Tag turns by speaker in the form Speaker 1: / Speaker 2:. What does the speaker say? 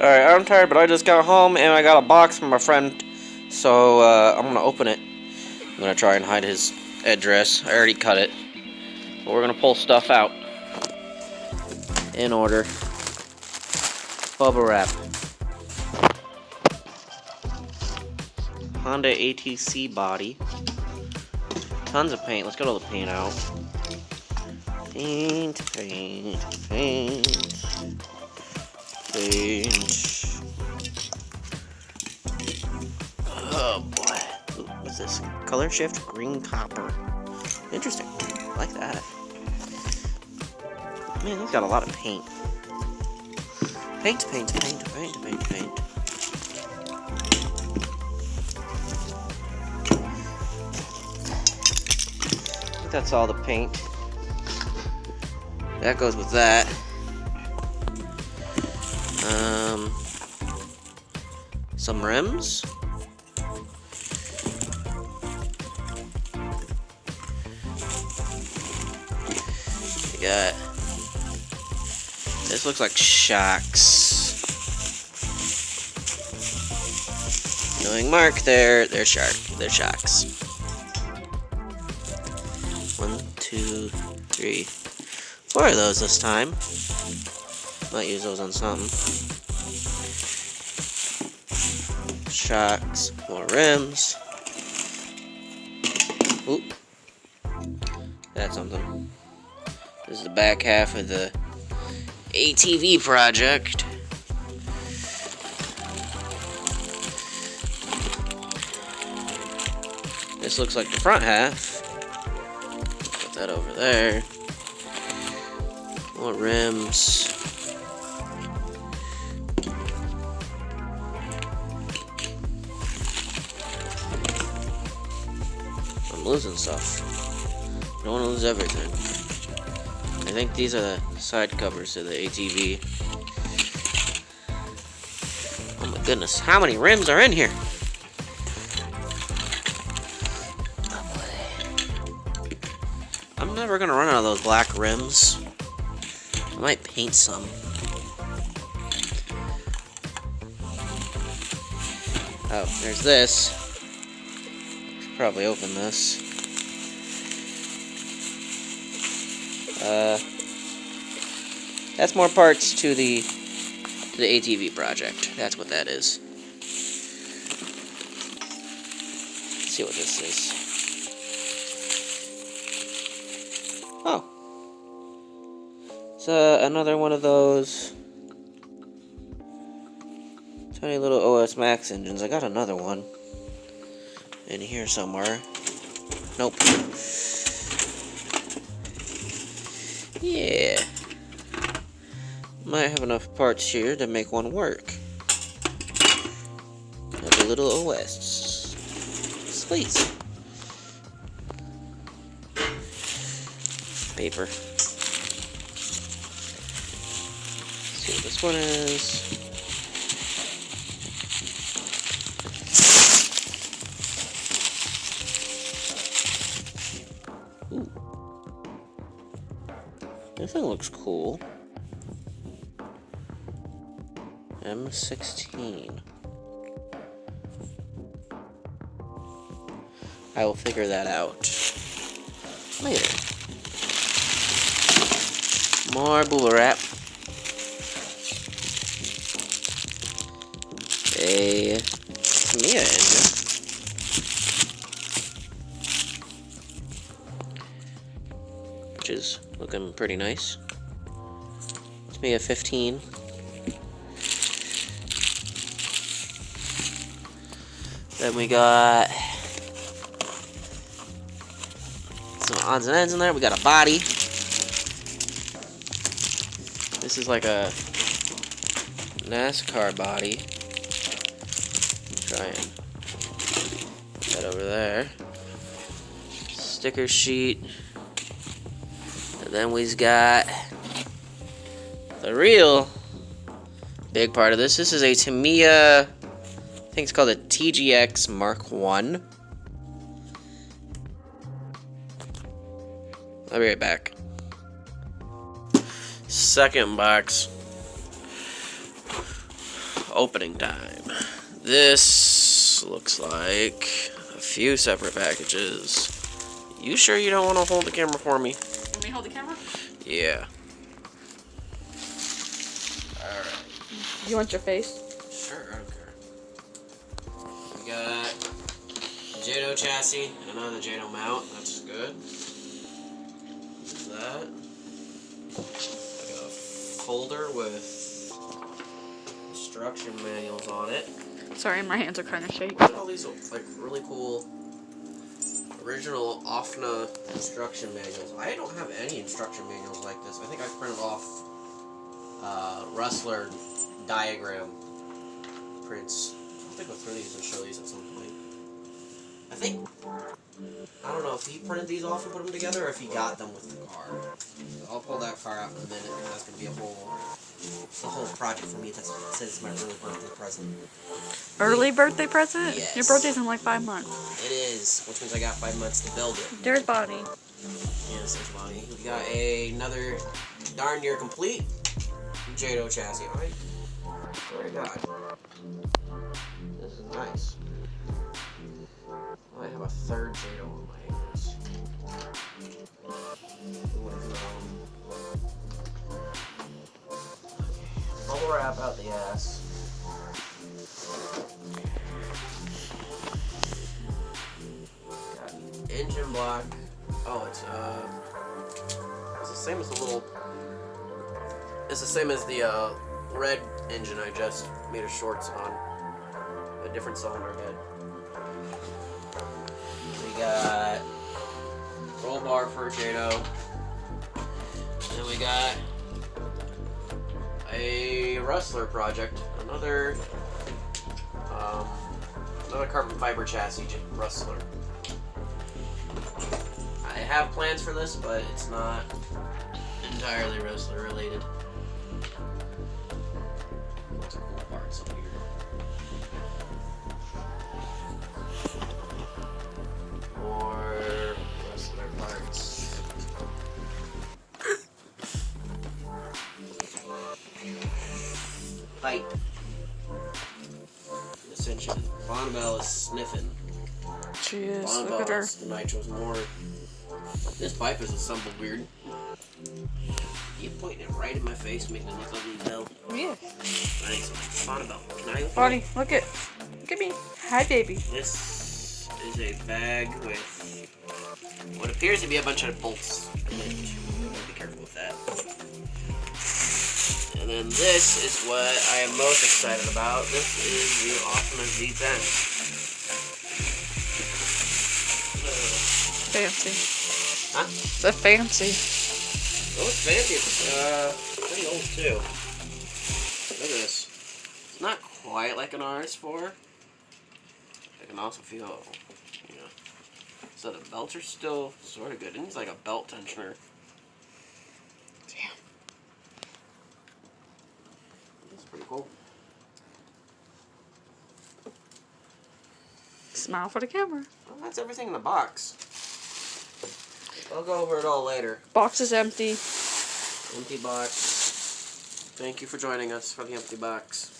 Speaker 1: Alright, I'm tired, but I just got home and I got a box from a friend. So, I'm gonna open it. I'm gonna try and hide his address. I already cut it. But we're gonna pull stuff out. In order. Bubble wrap. Honda ATC body. Tons of paint. Let's get all the paint out. Paint. Oh boy. Ooh, what's this? Color shift green copper. Interesting. I like that. Man, he's got a lot of paint. Paint. I think that's all the paint. That goes with that. Some rims. We got. This looks like shocks. Knowing Mark, they're shocks. 1, 2, 3, 4 of those this time. Might use those on something. Shocks, more rims. Oop. That's something. This is the back half of the ATV project. This looks like the front half. Put that over there. More rims. I'm losing stuff. I don't want to lose everything. I think these are the side covers to the ATV. Oh my goodness, how many rims are in here? I'm never gonna run out of those black rims. I might paint some. Oh, there's this. Should probably open this. That's more parts to the ATV project. That's what that is. Let's see what this is. Oh. It's another one of those tiny little OS Max engines. I got another one in here somewhere. Nope. Yeah. Might have enough parts here to make one work. Have a little OS. Sweet. Paper. Let's see what this one is. Ooh. This thing looks cool. M16. I will figure that out later. More bubble wrap. A Tamiya engine. Which is looking pretty nice. Tamiya 15. Then we got some odds and ends in there. We got a body. This is like a NASCAR body. Try and put that over there. Sticker sheet. And then we've got the real big part of this. This is a Tamiya, I think it's called a TGX Mark 1. I'll be right back. Second box. opening time. This looks like a few separate packages. You sure you don't want to hold the camera for me?
Speaker 2: Want me to hold the camera?
Speaker 1: Yeah. Alright.
Speaker 2: You want your face?
Speaker 1: Sure, I don't care. We got Z10 chassis and another Z10 mount. That's good. What's that? Like a folder with instruction manuals on it.
Speaker 2: Sorry, my hands are kind of shaky.
Speaker 1: Look at all these like really cool original ofna instruction manuals. I don't have any instruction manuals like this. I think I printed off Rustler diagram prints. I'll have to go through these and show these at some point. I don't know if he printed these off and put them together or if he got them with the car. So I'll pull that car out in a minute because that's going to be it's a whole project for me. That says it's my early birthday present.
Speaker 2: Early birthday present?
Speaker 1: Yes.
Speaker 2: Your birthday's in like 5 months.
Speaker 1: It is, which means I got 5 months to build it.
Speaker 2: There's Bonnie.
Speaker 1: Yes, there's Bonnie. We got another darn near complete Z10 chassis. Alright. Very good. This is nice. I have a third Z10 on my hands. Bubble wrap out the ass. Got engine block. Oh, it's the same as the little. It's the same as the red engine I just made a shorts on. A different cylinder head. We got roll bar for Z10. Then we got a Rustler project, another carbon fiber chassis Rustler. I have plans for this, but it's not entirely Rustler related. Lots of cool parts up here. More Rustler parts. Pipe. Ascension. Bonnabelle is sniffing.
Speaker 2: She is. Look at her.
Speaker 1: The Nitro's more. This pipe is assembled weird. You pointing it right in my face, making it look ugly as hell.
Speaker 2: Yeah.
Speaker 1: Nice. Bonnabelle, can I open
Speaker 2: Bonnie,
Speaker 1: it?
Speaker 2: look at me. Hi, baby.
Speaker 1: This is a bag with what appears to be a bunch of bolts. Be careful with that. And then this is what I am most excited about. This is the ofna Z10.
Speaker 2: Fancy.
Speaker 1: Huh?
Speaker 2: It's a fancy.
Speaker 1: Oh, it's fancy. It's pretty old too. Look at this. It's not quite like an RS4. I can also feel, so the belts are still sort of good. It needs like a belt tensioner.
Speaker 2: Damn.
Speaker 1: That's pretty cool.
Speaker 2: Smile for the camera.
Speaker 1: Well, that's everything in the box. I'll go over it all later.
Speaker 2: Box is empty.
Speaker 1: Empty box. Thank you for joining us for the empty box.